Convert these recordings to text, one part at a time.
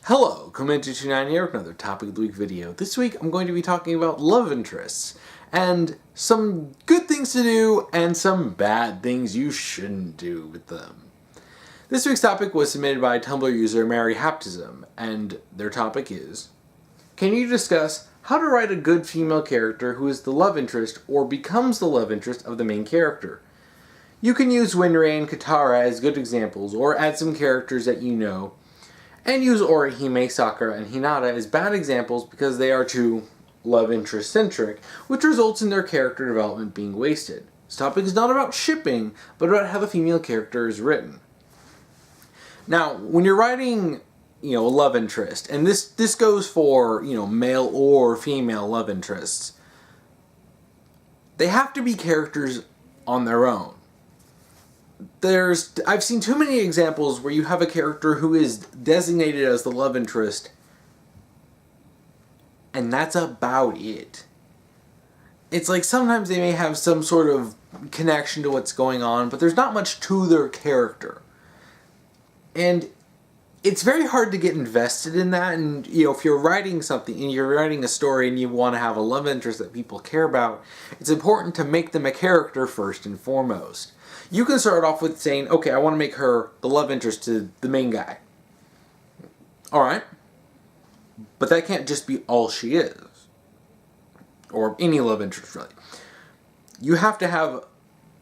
Hello, Commander29 here with another Topic of the Week video. This week I'm going to be talking about love interests, and some good things to do, and some bad things you shouldn't do with them. This week's topic was submitted by Tumblr user mariehaptism, and their topic is: can you discuss how to write a good female character who is the love interest or becomes the love interest of the main character? You can use Winry and Katara as good examples, or add some characters that you know, and use Orihime, Sakura, and Hinata as bad examples because they are too love interest centric, which results in their character development being wasted. This topic is not about shipping, but about how the female character is written. Now, when you're writing, a love interest, and this goes for, male or female love interests, they have to be characters on their own. I've seen too many examples where you have a character who is designated as the love interest, and that's about it. It's like sometimes they may have some sort of connection to what's going on, but there's not much to their character. And it's very hard to get invested in that, and if you're writing something, and you're writing a story and you want to have a love interest that people care about, it's important to make them a character first and foremost. You can start off with saying, okay, I want to make her the love interest to the main guy. Alright. But that can't just be all she is. Or any love interest, really. You have to have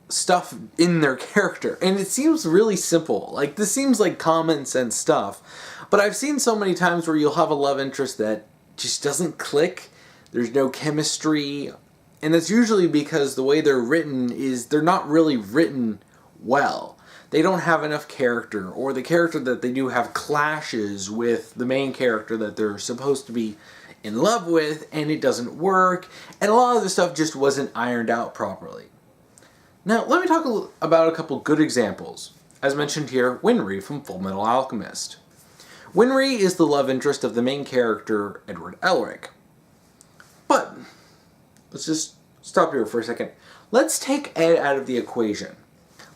stuff in their character. And it seems really simple. Like, this seems like common sense stuff. But I've seen so many times where you'll have a love interest that just doesn't click. There's no chemistry. And that's usually because the way they're written is they're not really written well. They don't have enough character, or the character that they do have clashes with the main character that they're supposed to be in love with, and it doesn't work, and a lot of the stuff just wasn't ironed out properly. Now, let me talk about a couple good examples. As mentioned here, Winry from Fullmetal Alchemist. Winry is the love interest of the main character, Edward Elric. But let's just stop here for a second. Let's take Ed out of the equation.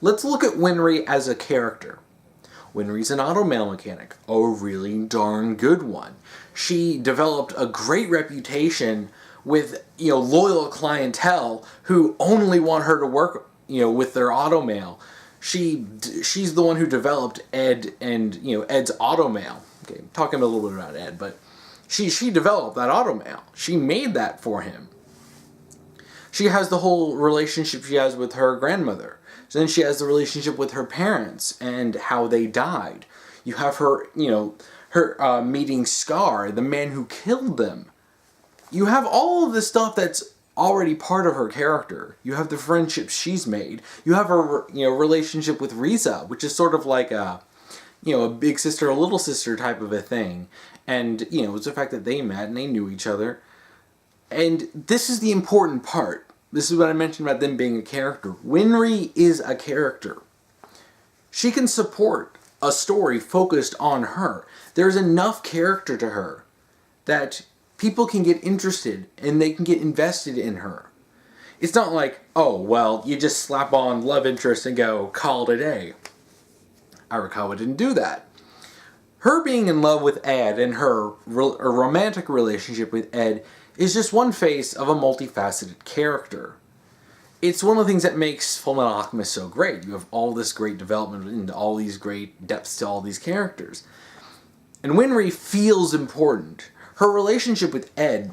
Let's look at Winry as a character. Winry's an automail mechanic, a really darn good one. She developed a great reputation with, loyal clientele who only want her to work, with their automail. She's the one who developed Ed and, Ed's automail. Okay, I'm talking a little bit about Ed, but she developed that automail. She made that for him. She has the whole relationship she has with her grandmother. So then she has the relationship with her parents and how they died. You have her, her meeting Scar, the man who killed them. You have all of the stuff that's already part of her character. You have the friendships she's made. You have her, relationship with Riza, which is sort of like a big sister, a little sister type of a thing. And, it's the fact that they met and they knew each other. And this is the important part. This is what I mentioned about them being a character. Winry is a character. She can support a story focused on her. There's enough character to her that people can get interested and they can get invested in her. It's not like, oh, well, you just slap on love interest and go, call it a day. Arakawa didn't do that. Her being in love with Ed and her romantic relationship with Ed is just one face of a multifaceted character. It's one of the things that makes Fullmetal Alchemist so great. You have all this great development into all these great depths to all these characters. And Winry feels important. Her relationship with Ed,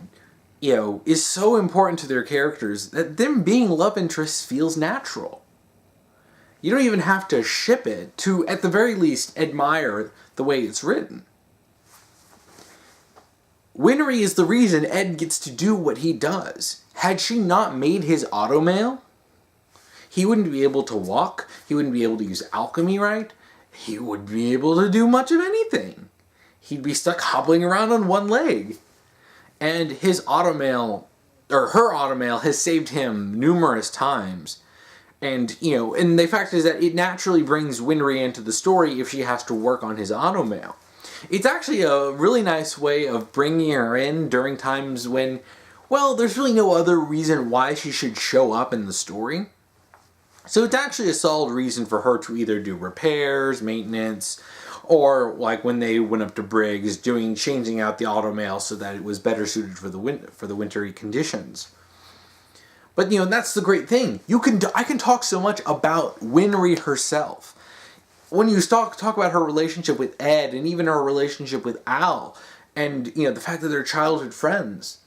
is so important to their characters that them being love interests feels natural. You don't even have to ship it to, at the very least, admire the way it's written. Winry is the reason Ed gets to do what he does. Had she not made his automail, he wouldn't be able to walk, he wouldn't be able to use alchemy right, he wouldn't be able to do much of anything. He'd be stuck hobbling around on one leg. And his automail, or her automail, has saved him numerous times. And, and the fact is that it naturally brings Winry into the story if she has to work on his automail. It's actually a really nice way of bringing her in during times when, well, there's really no other reason why she should show up in the story. So it's actually a solid reason for her to either do repairs, maintenance, Or like when they went up to Briggs, changing out the automail so that it was better suited for the wintry conditions. But that's the great thing. I can talk so much about Winry herself. When you talk about her relationship with Ed and even her relationship with Al, and the fact that they're childhood friends,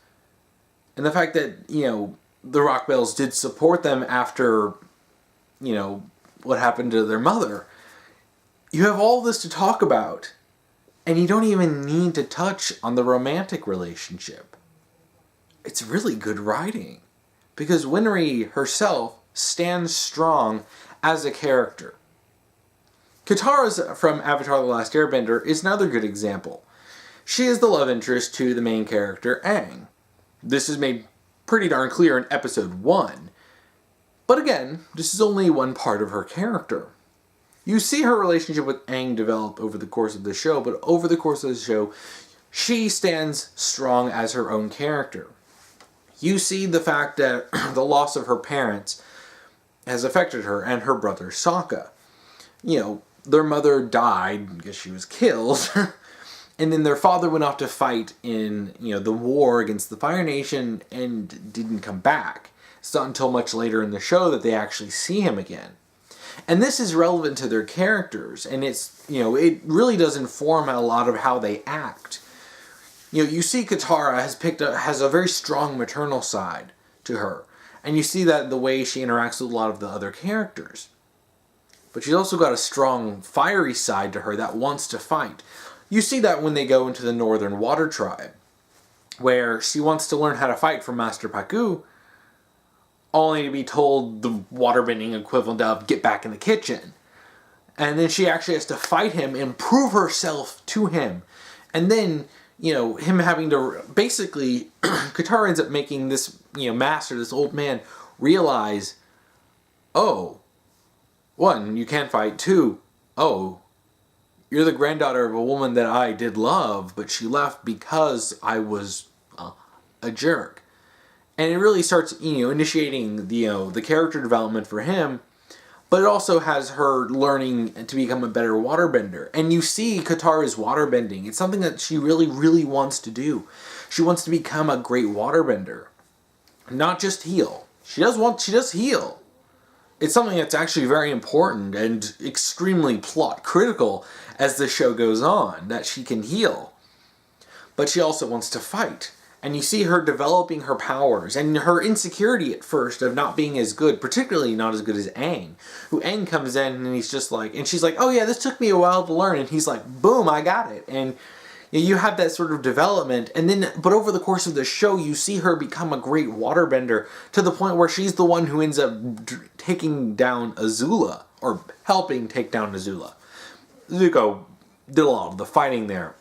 and the fact that the Rockbells did support them after what happened to their mother. You have all this to talk about, and you don't even need to touch on the romantic relationship. It's really good writing, because Winry herself stands strong as a character. Katara from Avatar The Last Airbender is another good example. She is the love interest to the main character, Aang. This is made pretty darn clear in episode 1. But again, this is only one part of her character. You see her relationship with Aang develop over the course of the show, but over the course of the show, she stands strong as her own character. You see the fact that the loss of her parents has affected her and her brother Sokka. Their mother died because she was killed, and then their father went off to fight in, the war against the Fire Nation and didn't come back. It's not until much later in the show that they actually see him again. And this is relevant to their characters, and it's, it really does inform a lot of how they act. You see Katara has a very strong maternal side to her, and you see that in the way she interacts with a lot of the other characters. But she's also got a strong, fiery side to her that wants to fight. You see that when they go into the Northern Water Tribe, where she wants to learn how to fight from Master Paku, only to be told the waterbending equivalent of get back in the kitchen. And then she actually has to fight him and prove herself to him. And then, him having to, basically, Katara ends up making this, master, this old man, realize, oh, one, you can't fight. Two, oh, you're the granddaughter of a woman that I did love, but she left because I was a jerk. And it really starts, initiating the character development for him, but it also has her learning to become a better waterbender. And you see Katara's waterbending. It's something that she really, really wants to do. She wants to become a great waterbender, not just heal. She does heal. It's something that's actually very important and extremely plot critical as the show goes on, that she can heal. But she also wants to fight. And you see her developing her powers and her insecurity at first of not being as good, particularly not as good as Aang. Who Aang comes in and he's just like, and she's like, oh yeah, this took me a while to learn. And he's like, boom, I got it. And you have that sort of development. And then, but over the course of the show, you see her become a great waterbender to the point where she's the one who ends up taking down Azula, or helping take down Azula. Zuko did a lot of the fighting there.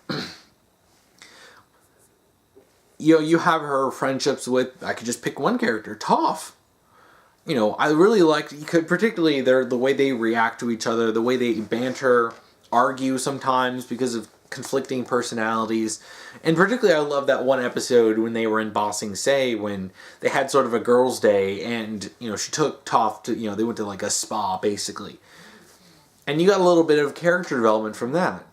You have her friendships with, I could just pick one character, Toph. I really liked, particularly the way they react to each other, the way they banter, argue sometimes because of conflicting personalities. And particularly I love that one episode when they were in Ba Sing Se, when they had sort of a girls' day, and, she took Toph to, they went to like a spa, basically. And you got a little bit of character development from that.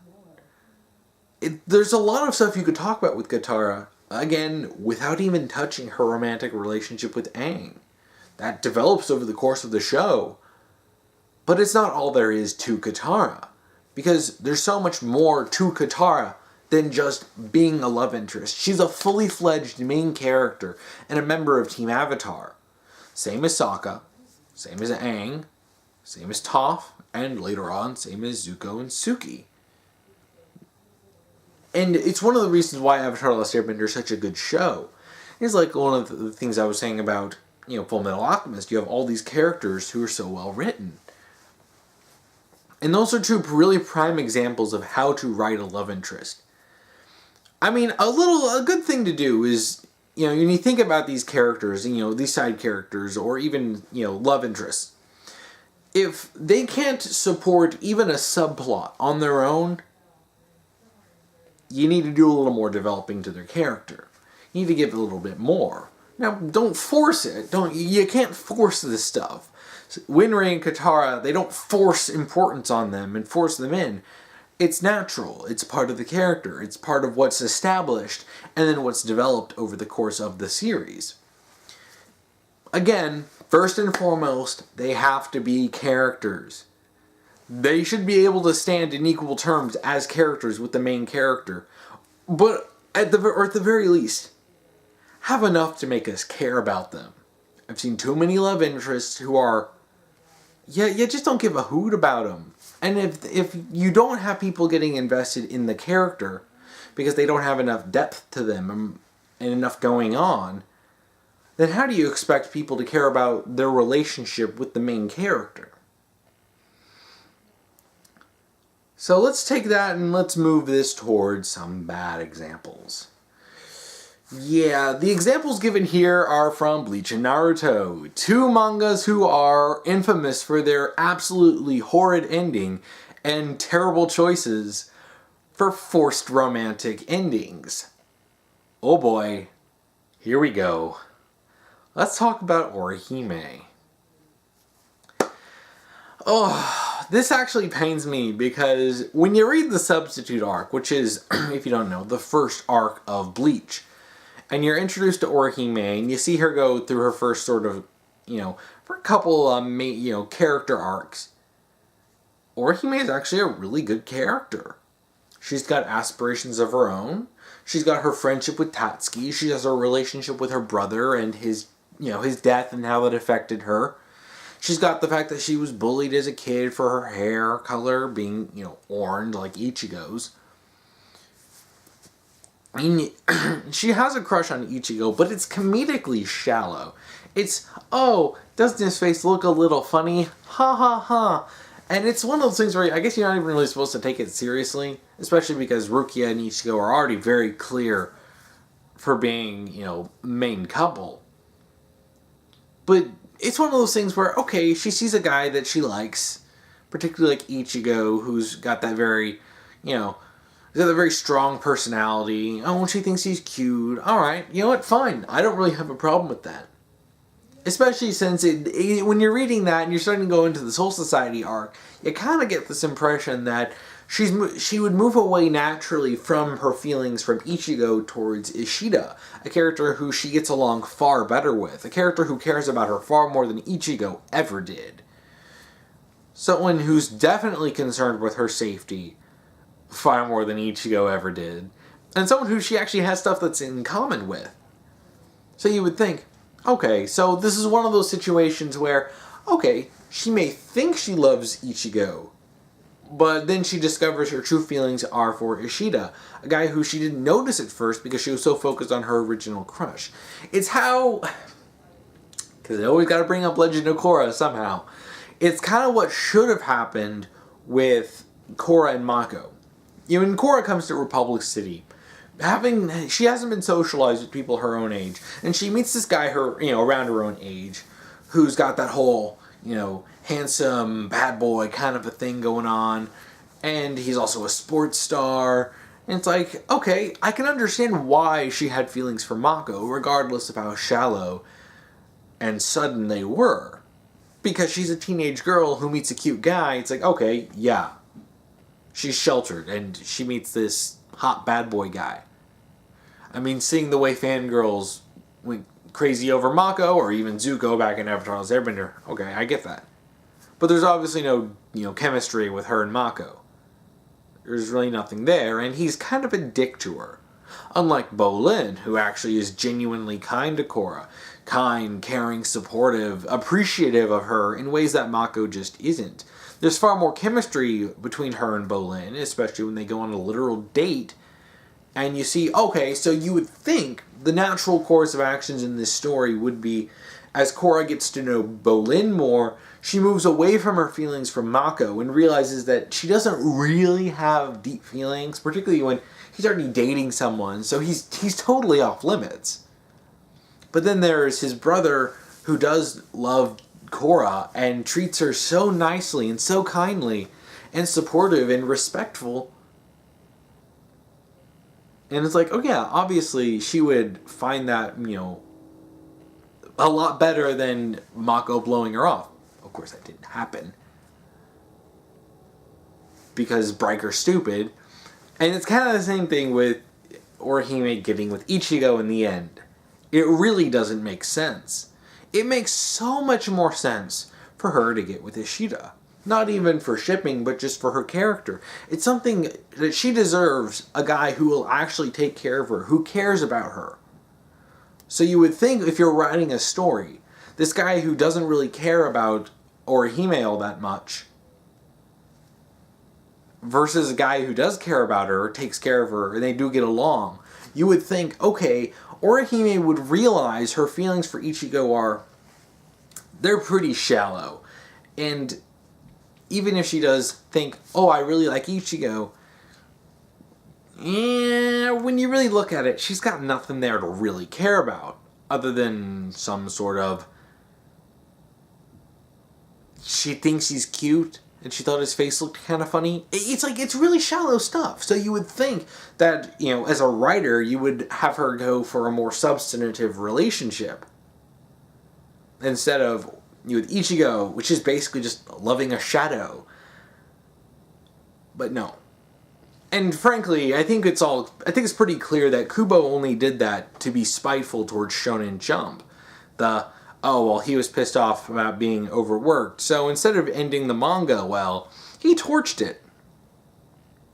There's a lot of stuff you could talk about with Katara, again, without even touching her romantic relationship with Aang. That develops over the course of the show. But it's not all there is to Katara. Because there's so much more to Katara than just being a love interest. She's a fully fledged main character and a member of Team Avatar. Same as Sokka, same as Aang, same as Toph, and later on, same as Zuko and Suki. And it's one of the reasons why Avatar The Last Airbender is such a good show. It's like one of the things I was saying about, Full Metal Alchemist. You have all these characters who are so well written. And those are two really prime examples of how to write a love interest. I mean, a good thing to do is, when you think about these characters, these side characters, or even, love interests, if they can't support even a subplot on their own, you need to do a little more developing to their character. You need to give it a little bit more. Now, don't force it. You can't force this stuff. Winry and Katara, they don't force importance on them and force them in. It's natural. It's part of the character. It's part of what's established and then what's developed over the course of the series. Again, first and foremost, they have to be characters. They should be able to stand in equal terms as characters with the main character. But at the very least, have enough to make us care about them. I've seen too many love interests who are, you just don't give a hoot about them. And if you don't have people getting invested in the character because they don't have enough depth to them and enough going on, then how do you expect people to care about their relationship with the main character? So let's take that and let's move this towards some bad examples. Yeah, the examples given here are from Bleach and Naruto, two mangas who are infamous for their absolutely horrid ending and terrible choices for forced romantic endings. Oh boy, here we go. Let's talk about Orihime. Oh, this actually pains me because when you read the Substitute arc, which is, if you don't know, the first arc of Bleach, and you're introduced to Orihime, and you see her go through her first sort of, for a couple, character arcs. Orihime is actually a really good character. She's got aspirations of her own. She's got her friendship with Tatsuki. She has a relationship with her brother and his death and how that affected her. She's got the fact that she was bullied as a kid for her hair color being, orange like Ichigo's. I mean, she has a crush on Ichigo, but it's comedically shallow. It's, oh, doesn't his face look a little funny? Ha ha ha. And it's one of those things where I guess you're not even really supposed to take it seriously, especially because Rukia and Ichigo are already very clear for being, main couple. But it's one of those things where, okay, she sees a guy that she likes, particularly like Ichigo, who's got that very, he's got a very strong personality. Oh, and she thinks he's cute. Alright, you know what? Fine. I don't really have a problem with that. Especially since when you're reading that and you're starting to go into the Soul Society arc, you kind of get this impression that she would move away naturally from her feelings from Ichigo towards Ishida, a character who she gets along far better with, a character who cares about her far more than Ichigo ever did. Someone who's definitely concerned with her safety far more than Ichigo ever did, and someone who she actually has stuff that's in common with. So you would think, okay, so this is one of those situations where, okay, she may think she loves Ichigo, but then she discovers her true feelings are for Ishida, a guy who she didn't notice at first because she was so focused on her original crush. It's how, because they always got to bring up Legend of Korra somehow, it's kind of what should have happened with Korra and Mako. When Korra comes to Republic City, she hasn't been socialized with people her own age, and she meets this guy around her own age, who's got that whole, handsome bad boy kind of a thing going on, and he's also a sports star, and it's like, okay, I can understand why she had feelings for Mako, regardless of how shallow and sudden they were, because she's a teenage girl who meets a cute guy. It's like, okay, yeah, she's sheltered, and she meets this hot bad boy guy. I mean, seeing the way fangirls went crazy over Mako, or even Zuko back in Avatar's Airbender, okay, I get that. But there's obviously no, chemistry with her and Mako. There's really nothing there, and he's kind of a dick to her. Unlike Bolin, who actually is genuinely kind to Korra. Kind, caring, supportive, appreciative of her in ways that Mako just isn't. There's far more chemistry between her and Bolin, especially when they go on a literal date. And you see, okay, so you would think the natural course of actions in this story would be, as Korra gets to know Bolin more, she moves away from her feelings for Mako and realizes that she doesn't really have deep feelings, particularly when he's already dating someone, so he's totally off limits. But then there's his brother, who does love Korra and treats her so nicely and so kindly and supportive and respectful. And it's like, oh yeah, obviously she would find that, a lot better than Mako blowing her off. Of course, that didn't happen. because Riker's stupid. And it's kind of the same thing with Orihime getting with Ichigo in the end. It really doesn't make sense. It makes so much more sense for her to get with Ishida. Not even for shipping, but just for her character. It's something that she deserves, a guy who will actually take care of her, who cares about her. So you would think if you're writing a story, this guy who doesn't really care about Orihime all that much, versus a guy who does care about her, takes care of her, and they do get along, you would think, okay, Orihime would realize her feelings for Ichigo they're pretty shallow. And even if she does think, oh, I really like Ichigo, when you really look at it, she's got nothing there to really care about, other than some sort of, she thinks he's cute, and she thought his face looked kind of funny. It's really shallow stuff. So you would think that, as a writer, you would have her go for a more substantive relationship. Instead of with Ichigo, which is basically just loving a shadow. But no. And frankly, I think it's pretty clear that Kubo only did that to be spiteful towards Shonen Jump. He was pissed off about being overworked, so instead of ending the manga well, he torched it.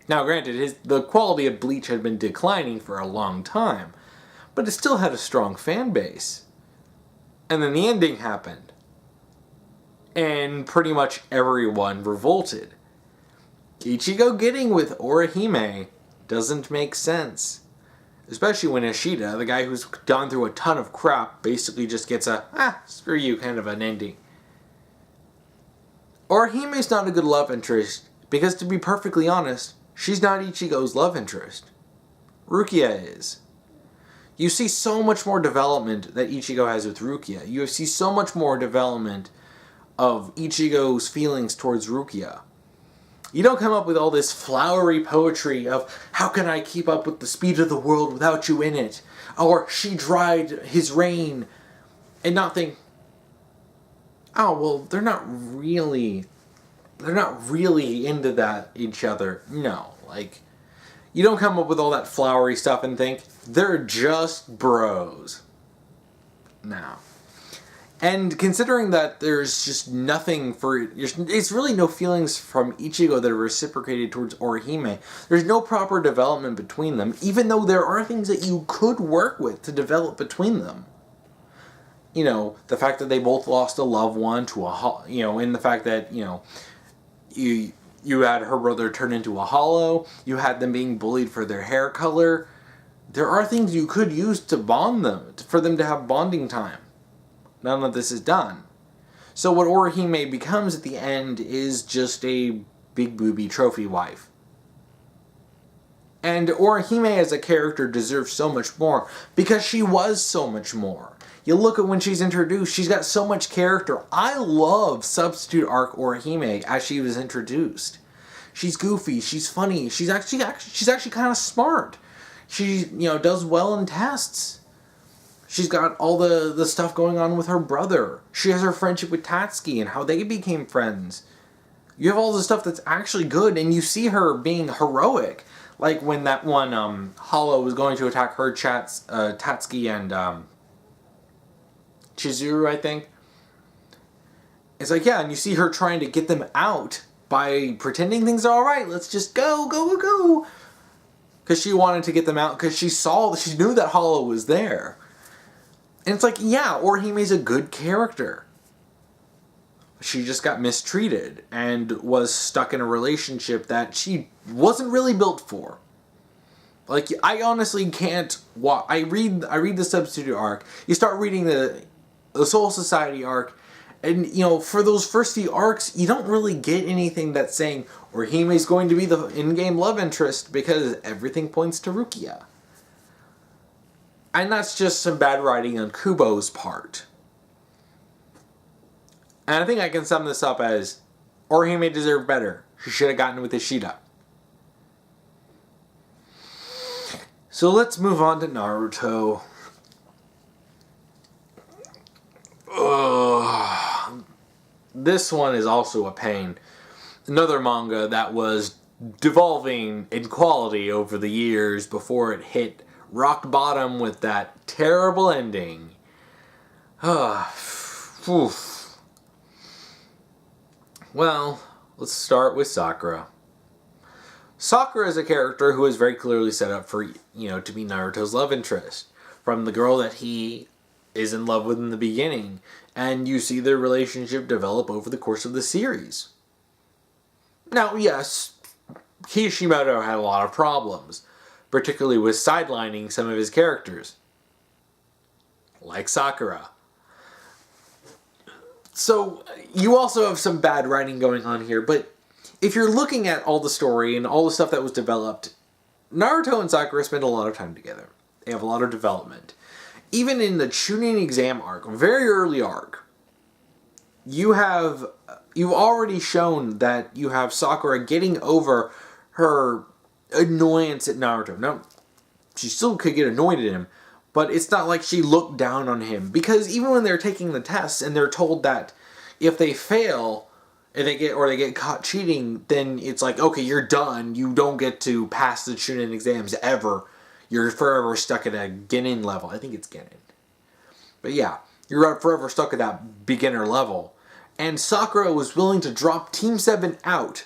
Now granted, the quality of Bleach had been declining for a long time, but it still had a strong fan base. And then the ending happened. And pretty much everyone revolted. Ichigo getting with Orihime doesn't make sense. Especially when Ishida, the guy who's gone through a ton of crap, basically just gets screw you kind of an ending. Orihime's not a good love interest, because to be perfectly honest, she's not Ichigo's love interest. Rukia is. You see so much more development that Ichigo has with Rukia. You see so much more development of Ichigo's feelings towards Rukia. You don't come up with all this flowery poetry of, how can I keep up with the speed of the world without you in it? Or, she dried his rain. And not think, oh, well, they're not really into that each other. No, you don't come up with all that flowery stuff and think, they're just bros. No. And considering that there's just nothing it's really no feelings from Ichigo that are reciprocated towards Orihime. There's no proper development between them, even though there are things that you could work with to develop between them. The fact that they both lost a loved one and the fact that, you had her brother turn into a hollow, you had them being bullied for their hair color. There are things you could use to bond them, for them to have bonding time. None of this is done. So what Orihime becomes at the end is just a big booby trophy wife. And Orihime as a character deserves so much more, because she was so much more. You look at when she's introduced, she's got so much character. I love Substitute Arc Orihime as she was introduced. She's goofy, she's funny, she's actually kind of smart. She, does well in tests. She's got all the stuff going on with her brother. She has her friendship with Tatsuki and how they became friends. You have all the stuff that's actually good, and you see her being heroic. Like when that one Hollow was going to attack her Tatsuki and Chizuru, I think. It's and you see her trying to get them out by pretending things are alright. Let's just go. Because she wanted to get them out because she knew that Hollow was there. And it's Orihime's a good character. She just got mistreated and was stuck in a relationship that she wasn't really built for. I honestly can't I read the Substitute arc. You start reading the Soul Society arc, and for those first few arcs, you don't really get anything that's saying Orihime's going to be the in-game love interest, because everything points to Rukia. And that's just some bad writing on Kubo's part. And I think I can sum this up as, Orihime deserved better. She should have gotten with Ishida. So let's move on to Naruto. This one is also a pain. Another manga that was devolving in quality over the years before it hit rock bottom with that terrible ending. Well, let's start with Sakura. Sakura is a character who is very clearly set up for, to be Naruto's love interest. From the girl that he is in love with in the beginning. And you see their relationship develop over the course of the series. Now, yes, Kishimoto had a lot of problems. Particularly with sidelining some of his characters. Like Sakura. So, you also have some bad writing going on here, but if you're looking at all the story and all the stuff that was developed, Naruto and Sakura spend a lot of time together. They have a lot of development. Even in the Chunin exam arc, very early arc, you've already shown that you have Sakura getting over her annoyance at Naruto. Now, she still could get annoyed at him, but it's not like she looked down on him. Because even when they're taking the tests and they're told that if they fail, if they get caught cheating, then it's like, okay, you're done. You don't get to pass the Chunin exams ever. You're forever stuck at a Genin level. I think it's Genin. But yeah, you're forever stuck at that beginner level. And Sakura was willing to drop Team 7 out.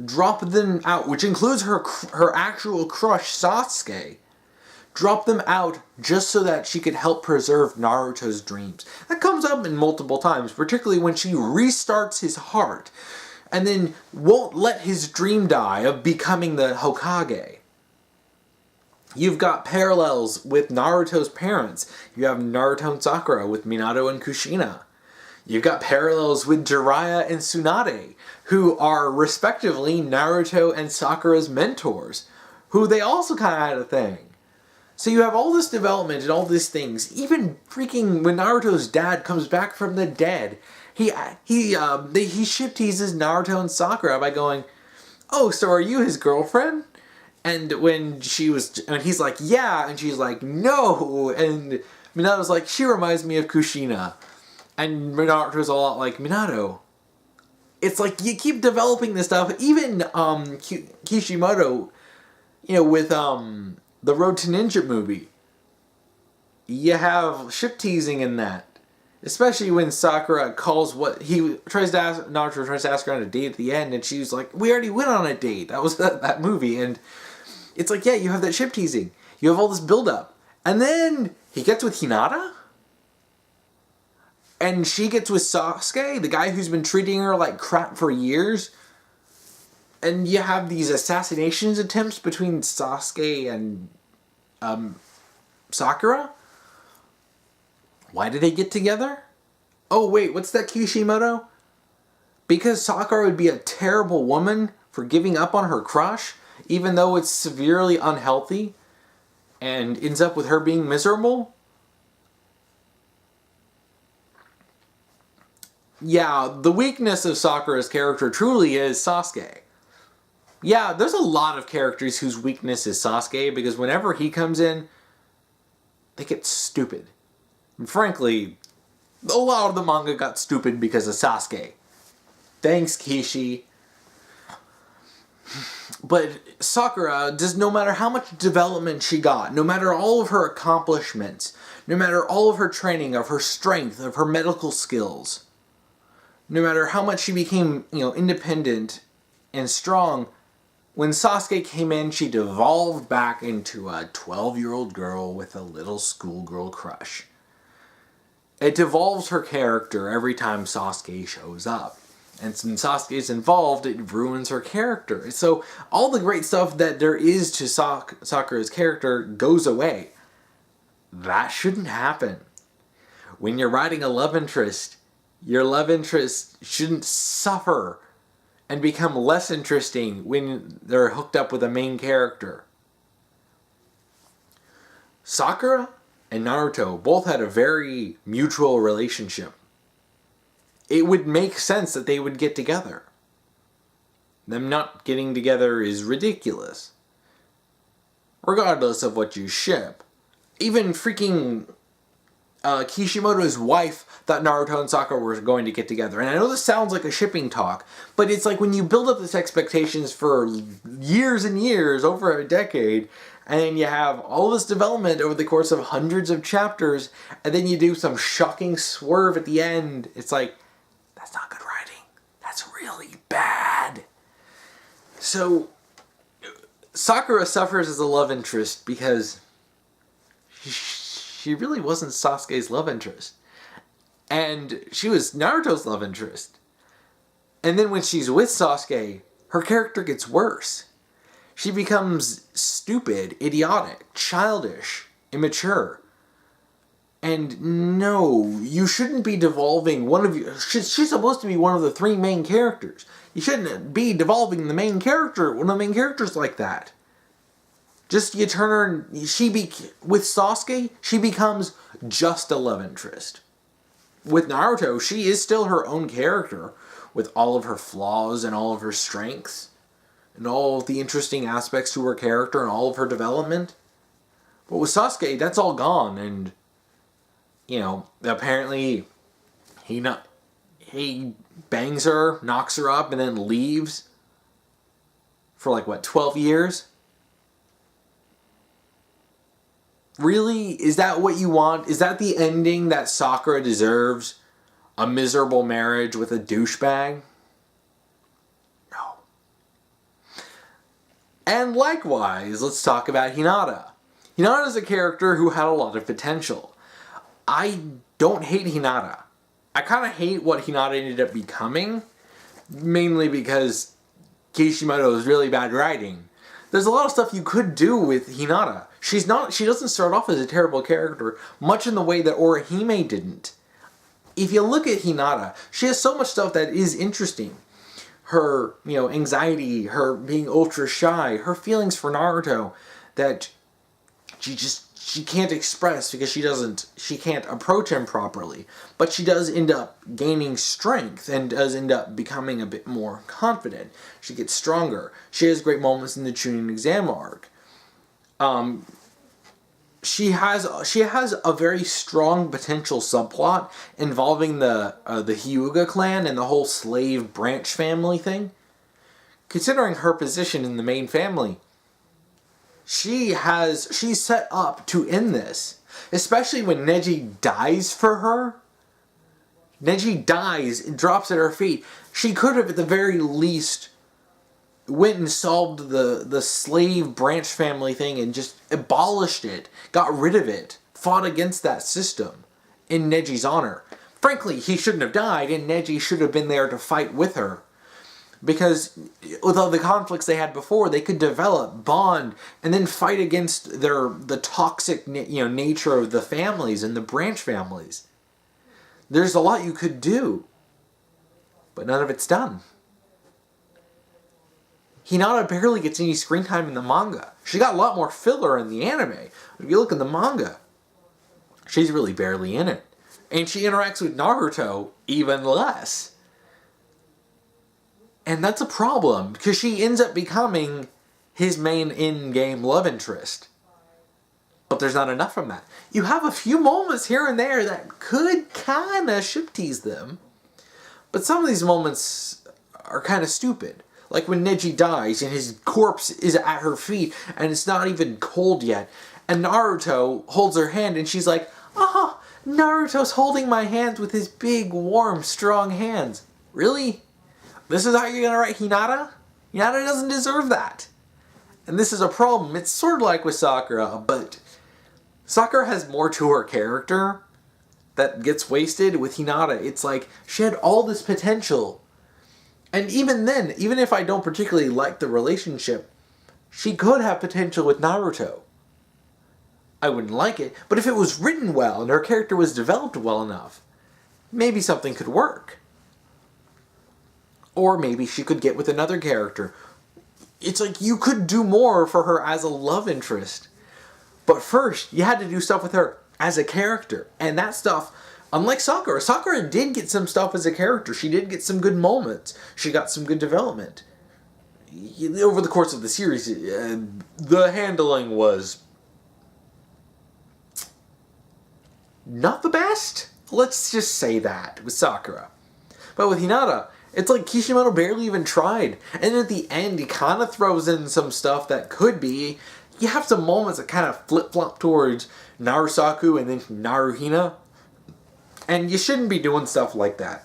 Drop them out, which includes her actual crush, Sasuke. Drop them out just so that she could help preserve Naruto's dreams. That comes up in multiple times, particularly when she restarts his heart and then won't let his dream die of becoming the Hokage. You've got parallels with Naruto's parents. You have Naruto and Sakura with Minato and Kushina. You've got parallels with Jiraiya and Tsunade, who are respectively Naruto and Sakura's mentors, who they also kind of had a thing. So you have all this development and all these things. Even freaking when Naruto's dad comes back from the dead, he ship teases Naruto and Sakura by going, "Oh, so are you his girlfriend?" And and he's like, "Yeah," and she's like, "No," and Minato's like, "She reminds me of Kushina," and Naruto's a lot like, "Minato." It's like you keep developing this stuff. Even Kishimoto, with the Road to Ninja movie, you have ship teasing in that. Especially when Sakura calls Naruto tries to ask her on a date at the end, and she's like, "We already went on a date." That was that movie, and it's like, yeah, you have that ship teasing. You have all this build-up. And then he gets with Hinata? And she gets with Sasuke, the guy who's been treating her like crap for years. And you have these assassinations attempts between Sasuke and Sakura? Why did they get together? Oh wait, what's that, Kishimoto? Because Sakura would be a terrible woman for giving up on her crush, even though it's severely unhealthy, and ends up with her being miserable? Yeah, the weakness of Sakura's character truly is Sasuke. Yeah, there's a lot of characters whose weakness is Sasuke, because whenever he comes in, they get stupid. And frankly, a lot of the manga got stupid because of Sasuke. Thanks, Kishi. But Sakura, just no matter how much development she got, no matter all of her accomplishments, no matter all of her training, of her strength, of her medical skills, no matter how much she became, independent and strong, when Sasuke came in, she devolved back into a 12-year-old girl with a little schoolgirl crush. It devolves her character every time Sasuke shows up. And since Sasuke's involved, it ruins her character. So all the great stuff that there is to Sakura's character goes away. That shouldn't happen. When you're writing a love interest, your love interest shouldn't suffer and become less interesting when they're hooked up with a main character. Sakura and Naruto both had a very mutual relationship. It would make sense that they would get together. Them not getting together is ridiculous. Regardless of what you ship. Even freaking Kishimoto's wife thought Naruto and Sakura were going to get together. And I know this sounds like a shipping talk, but it's like when you build up this expectations for years and years, over a decade, and then you have all this development over the course of hundreds of chapters, and then you do some shocking swerve at the end. It's like, that's not good writing. That's really bad. So, Sakura suffers as a love interest because she really wasn't Sasuke's love interest. And she was Naruto's love interest. And then when she's with Sasuke, her character gets worse. She becomes stupid, idiotic, childish, immature. And no, you shouldn't be devolving one of you. She's supposed to be one of the three main characters. You shouldn't be devolving the main character, one of the main characters like that. Just you turn her, and with Sasuke, she becomes just a love interest. With Naruto, she is still her own character, with all of her flaws and all of her strengths, and all of the interesting aspects to her character and all of her development. But with Sasuke, that's all gone, and, you know, apparently he bangs her, knocks her up, and then leaves for like, what, 12 years? Really? Is that what you want? Is that the ending that Sakura deserves? A miserable marriage with a douchebag? No. And likewise, let's talk about Hinata. Hinata is a character who had a lot of potential. I don't hate Hinata. I kind of hate what Hinata ended up becoming, mainly because Kishimoto's really bad writing. There's a lot of stuff you could do with Hinata. She doesn't start off as a terrible character, much in the way that Orihime didn't. If you look at Hinata, she has so much stuff that is interesting. Her, anxiety, her being ultra shy, her feelings for Naruto that she can't express because she can't approach him properly. But she does end up gaining strength and does end up becoming a bit more confident. She gets stronger. She has great moments in the Chunin exam arc. She has a very strong potential subplot involving the Hyuga clan and the whole slave branch family thing. Considering her position in the main family, she's set up to end this. Especially when Neji dies for her. Neji dies and drops at her feet. She could have at the very least went and solved the slave branch family thing and just abolished it, got rid of it, fought against that system in Neji's honor. Frankly, he shouldn't have died, and Neji should have been there to fight with her. Because with all the conflicts they had before, they could develop, bond, and then fight against the toxic nature of the families and the branch families. There's a lot you could do, but none of it's done. Hinata barely gets any screen time in the manga. She got a lot more filler in the anime. If you look in the manga, she's really barely in it. And she interacts with Naruto even less. And that's a problem, because she ends up becoming his main in-game love interest. But there's not enough from that. You have a few moments here and there that could kind of ship tease them. But some of these moments are kind of stupid. Like when Neji dies and his corpse is at her feet and it's not even cold yet. And Naruto holds her hand and she's like, "Oh, Naruto's holding my hands with his big, warm, strong hands." Really? This is how you're going to write Hinata? Hinata doesn't deserve that. And this is a problem. It's sort of like with Sakura, but Sakura has more to her character that gets wasted with Hinata. It's like she had all this potential. And even then, even if I don't particularly like the relationship, she could have potential with Naruto. I wouldn't like it, but if it was written well and her character was developed well enough, maybe something could work. Or maybe she could get with another character. It's like you could do more for her as a love interest. But first, you had to do stuff with her as a character. And that stuff, unlike Sakura, Sakura did get some stuff as a character. She did get some good moments. She got some good development. Over the course of the series, the handling was not the best. Let's just say that with Sakura. But with Hinata, it's like Kishimoto barely even tried. And at the end, he kind of throws in some stuff that could be. You have some moments that kind of flip-flop towards Narusaku and then Naruhina. And you shouldn't be doing stuff like that.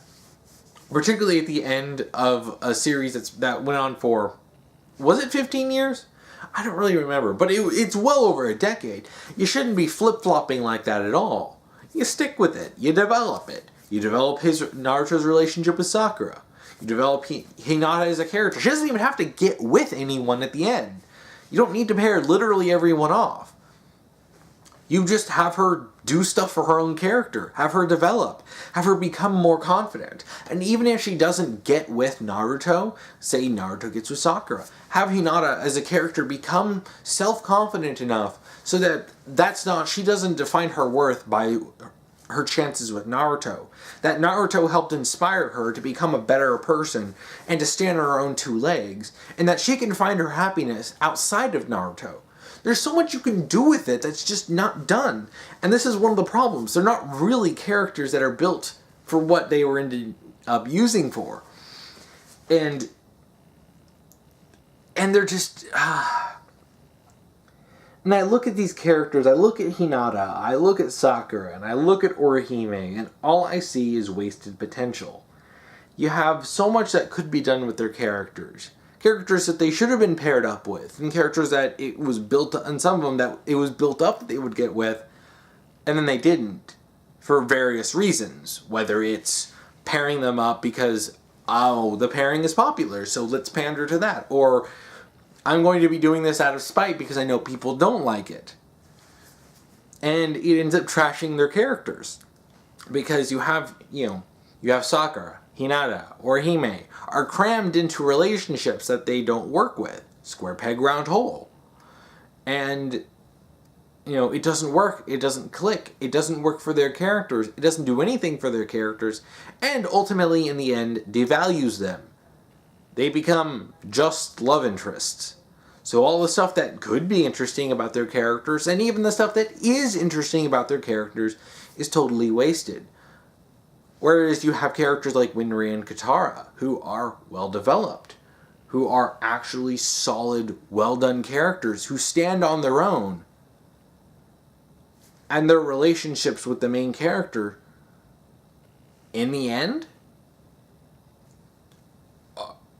Particularly at the end of a series that went on for, was it 15 years? I don't really remember. But it's well over a decade. You shouldn't be flip-flopping like that at all. You stick with it. You develop it. You develop Naruto's relationship with Sakura. You develop Hinata as a character. She doesn't even have to get with anyone at the end. You don't need to pair literally everyone off. You just have her do stuff for her own character. Have her develop. Have her become more confident. And even if she doesn't get with Naruto, say Naruto gets with Sakura, have Hinata as a character become self-confident enough so that she doesn't define her worth by her chances with Naruto. That Naruto helped inspire her to become a better person and to stand on her own two legs, and that she can find her happiness outside of Naruto. There's so much you can do with it that's just not done. And this is one of the problems. They're not really characters that are built for what they were ended up using for. And they're just... And I look at these characters, I look at Hinata, I look at Sakura, and I look at Orihime, and all I see is wasted potential. You have so much that could be done with their characters. Characters that they should have been paired up with, and characters that it was built, and some of them that it was built up that they would get with, and then they didn't, for various reasons. Whether it's pairing them up because, oh, the pairing is popular, so let's pander to that, or I'm going to be doing this out of spite because I know people don't like it. And it ends up trashing their characters. Because you have Sakura, Hinata, Orihime are crammed into relationships that they don't work with. Square peg, round hole. And, it doesn't work. It doesn't click. It doesn't work for their characters. It doesn't do anything for their characters. And ultimately, in the end, devalues them. They become just love interests. So all the stuff that could be interesting about their characters, and even the stuff that is interesting about their characters, is totally wasted. Whereas you have characters like Winry and Katara, who are well developed, who are actually solid, well done characters, who stand on their own. And their relationships with the main character, in the end,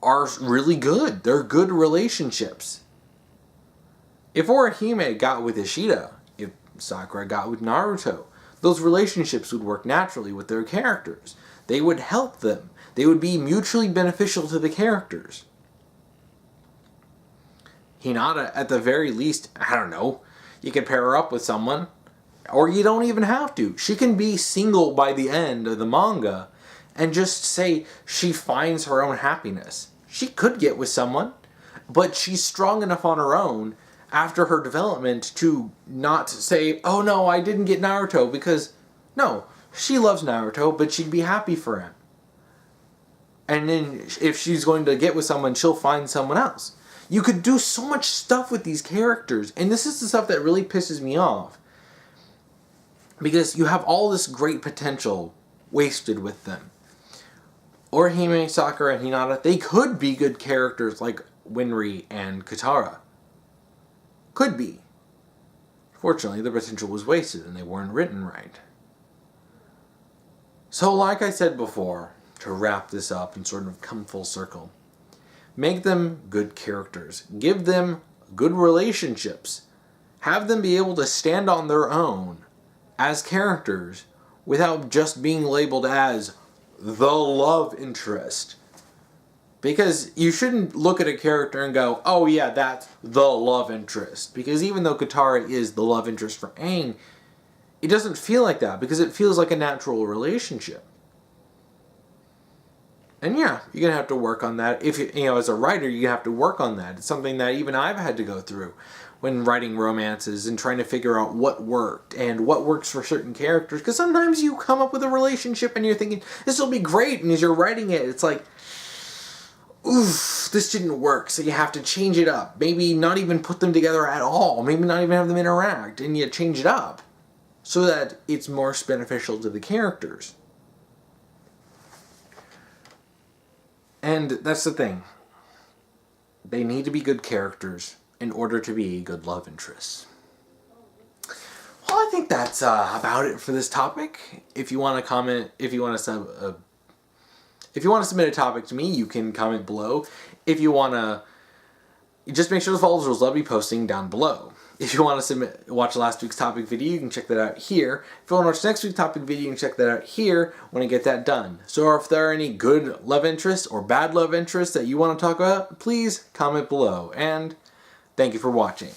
are really good. They're good relationships. If Orihime got with Ishida, if Sakura got with Naruto, those relationships would work naturally with their characters. They would help them. They would be mutually beneficial to the characters. Hinata, at the very least, I don't know, you could pair her up with someone, or you don't even have to. She can be single by the end of the manga and just say she finds her own happiness. She could get with someone, but she's strong enough on her own after her development to not say, oh no, I didn't get Naruto, because no, she loves Naruto, but she'd be happy for him. And then if she's going to get with someone, she'll find someone else. You could do so much stuff with these characters, and this is the stuff that really pisses me off. Because you have all this great potential wasted with them. Orihime, Sakura, and Hinata, they could be good characters like Winry and Katara. Could be. Fortunately, the potential was wasted and they weren't written right. So like I said before, to wrap this up and sort of come full circle, make them good characters. Give them good relationships. Have them be able to stand on their own as characters without just being labeled as the love interest. Because you shouldn't look at a character and go, oh yeah, that's the love interest. Because even though Katara is the love interest for Aang, it doesn't feel like that, because it feels like a natural relationship. And yeah, you're going to have to work on that. If you as a writer, you have to work on that. It's something that even I've had to go through when writing romances and trying to figure out what worked and what works for certain characters. Because sometimes you come up with a relationship and you're thinking, this will be great. And as you're writing it, it's like, oof, this didn't work. So you have to change it up. Maybe not even put them together at all. Maybe not even have them interact. And you change it up. so that it's more beneficial to the characters. And that's the thing. They need to be good characters in order to be good love interests. Well, I think that's about it for this topic. If you want to comment, if you want to submit a topic to me, you can comment below. If you want to, just make sure to follow the rules. I'll be posting down below. If you want to watch last week's topic video, you can check that out here. If you want to watch next week's topic video, you can check that out here when I get that done. So if there are any good love interests or bad love interests that you want to talk about, please comment below. And thank you for watching.